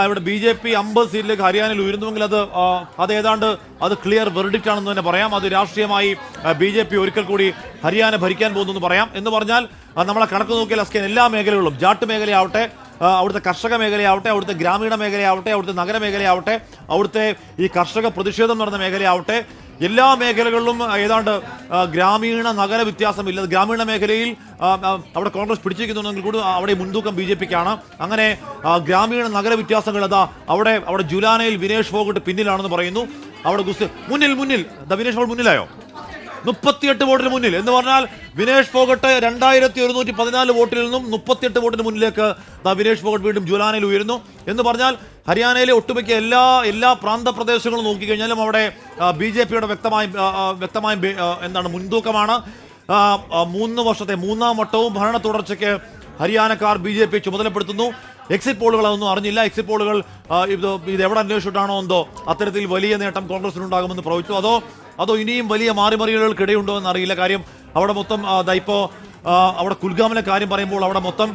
ഇവിടെ BJP 50 സീറ്റിലേക്ക് ഹരിയാനയിൽ ഉയരുന്നുവെങ്കിൽ അത് ഏതാണ്ട് അത് ക്ലിയർ വെർഡിക്റ്റ് ആണെന്ന് തന്നെ പറയാം. അത് രാഷ്ട്രീയമായി BJP ഒരിക്കൽ കൂടി ഹരിയാന ഭരിക്കാൻ പോകുന്നു എന്ന് പറയാം. എന്ന് പറഞ്ഞാൽ നമ്മളെ കണക്ക് നോക്കിയാൽ അസ്കൻ എല്ലാ മേഖലകളിലും, ജാട്ട് മേഖലയാവട്ടെ, അവിടുത്തെ കർഷക മേഖലയാവട്ടെ, അവിടുത്തെ ഗ്രാമീണ മേഖലയാവട്ടെ, അവിടുത്തെ നഗരമേഖലയാവട്ടെ, അവിടുത്തെ ഈ കർഷക പ്രതിഷേധം നടന്ന മേഖലയാവട്ടെ, എല്ലാ മേഖലകളിലും ഏതാണ്ട് ഗ്രാമീണ നഗര വ്യത്യാസമില്ല. ഗ്രാമീണ മേഖലയിൽ അവിടെ കോൺഗ്രസ് പിടിച്ചിരിക്കുന്നുണ്ടെങ്കിൽ കൂടി അവിടെ മുൻതൂക്കം BJPക്കാണ്. അങ്ങനെ ഗ്രാമീണ നഗര വ്യത്യാസങ്ങൾ അവിടെ ജുലാനയിൽ വിനേഷ് ഫോഗട്ട് പിന്നിലാണെന്ന് പറയുന്നു. അവിടെ മുന്നിൽ വിനേഷ് ഫോഗട്ട് മുന്നിലായോ? 38 വോട്ടിന് മുന്നിൽ എന്ന് പറഞ്ഞാൽ വിനേഷ് ഫോഗട്ട് 2114 വോട്ടിൽ നിന്നും 38 വോട്ടിന് മുന്നിലേക്ക് വിനേഷ് ഫോഗട്ട് വീണ്ടും ജുലാനയിൽ ഉയരുന്നു. എന്ന് പറഞ്ഞാൽ ഹരിയാനയിലെ ഒട്ടുമിക്ക എല്ലാ പ്രാന്തപ്രദേശങ്ങളും നോക്കിക്കഴിഞ്ഞാലും അവിടെ BJPയുടെ വ്യക്തമായ എന്താണ് മുൻതൂക്കമാണ്. 3 വർഷത്തെ 3ാം വട്ടവും ഭരണ തുടർച്ചയ്ക്ക് ഹരിയാനക്കാർ BJP ചുമതലപ്പെടുത്തുന്നു. എക്സിറ്റ് പോളുകൾ അതൊന്നും അറിഞ്ഞില്ല. എക്സിറ്റ് പോളുകൾ ഇത് എവിടെ അന്വേഷിച്ചിട്ടാണോ എന്തോ അത്തരത്തിൽ വലിയ നേട്ടം കോൺഗ്രസിനുണ്ടാകുമെന്ന് പ്രവചിച്ചു. അതോ ഇനിയും വലിയ മാറിമറികൾക്കിടയുണ്ടോ എന്നറിയില്ല. കാര്യം അവിടെ മൊത്തം ഇപ്പോൾ അവിടെ കുൽഗാമിലെ കാര്യം പറയുമ്പോൾ അവിടെ മൊത്തം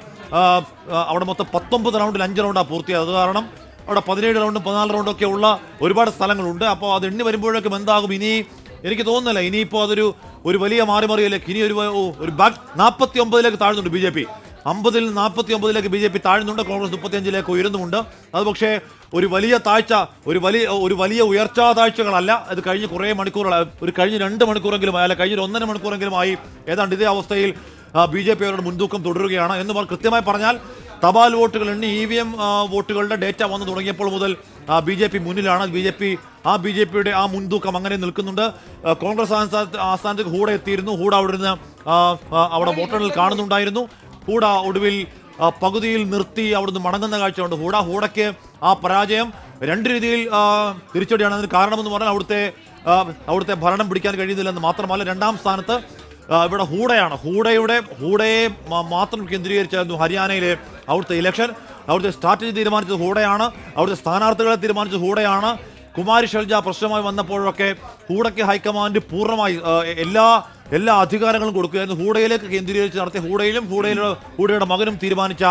19 റൗണ്ടിൽ 5 റൗണ്ടാണ് പൂർത്തിയായത്. അത് കാരണം അവിടെ 17 റൗണ്ടും 14 റൗണ്ടും ഒക്കെ ഉള്ള ഒരുപാട് സ്ഥലങ്ങളുണ്ട്. അപ്പോൾ അത് എണ്ണി വരുമ്പോഴേക്കും എന്താകും ഇനി എനിക്ക് തോന്നുന്നില്ല. ഇനിയിപ്പോൾ ഒരു വലിയ മാറിമറിയിലേക്ക് ഇനി ഒരു ബാക്ക് 49ലേക്ക് താഴ്ന്നുണ്ട് BJP. 50-ൽ 49ലേക്ക് BJP താഴ്ന്നുണ്ട്. കോൺഗ്രസ് 35ലേക്ക് ഉയരുന്നുമുണ്ട്. അത് പക്ഷേ ഒരു വലിയ താഴ്ച, ഒരു വലിയ ഉയർച്ചാ താഴ്ചകളല്ല. അത് കഴിഞ്ഞ കുറേ മണിക്കൂറുകൾ, കഴിഞ്ഞ 2 മണിക്കൂറെങ്കിലും അല്ല കഴിഞ്ഞ 1.5 മണിക്കൂറെങ്കിലുമായി ഏതാണ്ട് ഇതേ അവസ്ഥയിൽ BJP അവരുടെ മുൻതൂക്കം തുടരുകയാണ്. എന്ന് കൃത്യമായി പറഞ്ഞാൽ തപാൽ വോട്ടുകൾ എണ്ണി EVM വോട്ടുകളുടെ ഡേറ്റ വന്നു തുടങ്ങിയപ്പോൾ മുതൽ BJP മുന്നിലാണ്. BJPയുടെ ആ മുൻതൂക്കം അങ്ങനെ നിൽക്കുന്നുണ്ട്. കോൺഗ്രസ് ആസ്ഥാനത്തേക്ക് ഹൂഡ എത്തിയിരുന്നു. ഹൂഡ അവിടെ വോട്ടെണ്ണൽ കാണുന്നുണ്ടായിരുന്നു. ഹൂഡ ഒടുവിൽ പകുതിയിൽ നിർത്തി അവിടുന്ന് മടങ്ങുന്ന കാഴ്ചയുണ്ട്. ഹൂഡയ്ക്ക് ആ പരാജയം 2 രീതിയിൽ തിരിച്ചടിയാണ്. അതിന് കാരണമെന്ന് പറഞ്ഞാൽ അവിടുത്തെ ഭരണം പിടിക്കാൻ കഴിയുന്നില്ലെന്ന് മാത്രമല്ല, 2ാം സ്ഥാനത്ത് ഇവിടെ ഹൂഡയാണ്. ഹൂഡയെ മാത്രം കേന്ദ്രീകരിച്ചായിരുന്നു ഹരിയാനയിലെ അവിടുത്തെ ഇലക്ഷൻ. അവിടുത്തെ സ്ട്രാറ്റജി തീരുമാനിച്ചത് ഹൂഡയാണ്. അവിടുത്തെ സ്ഥാനാർത്ഥികളെ തീരുമാനിച്ചത് ഹൂഡയാണ്. കുമാരി ഷെൽജ പ്രശ്നമായി വന്നപ്പോഴൊക്കെ ഹൂഡയ്ക്ക് ഹൈക്കമാൻഡ് പൂർണ്ണമായി എല്ലാ അധികാരങ്ങളും കൊടുക്കുകയായിരുന്നു. ഹൂഡയിലേക്ക് കേന്ദ്രീകരിച്ച് നടത്തിയ ഹൂഡയുടെ മകനും തീരുമാനിച്ച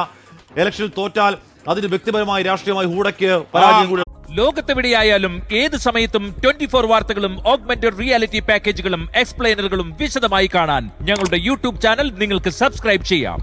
ഇലക്ഷനിൽ തോറ്റാൽ അതിന് വ്യക്തിപരമായി രാഷ്ട്രീയമായി ഹൂഡയ്ക്ക് പരാജയം കൂടി. ലോകത്തെവിടെയായാലും ഏത് സമയത്തും 24 വാർത്തകളും ഓഗ്മെന്റഡ് റിയാലിറ്റി പാക്കേജുകളും എക്സ്പ്ലെയിനറുകളും വിശദമായി കാണാൻ ഞങ്ങളുടെ YouTube ചാനൽ നിങ്ങൾക്ക് സബ്സ്ക്രൈബ് ചെയ്യാം.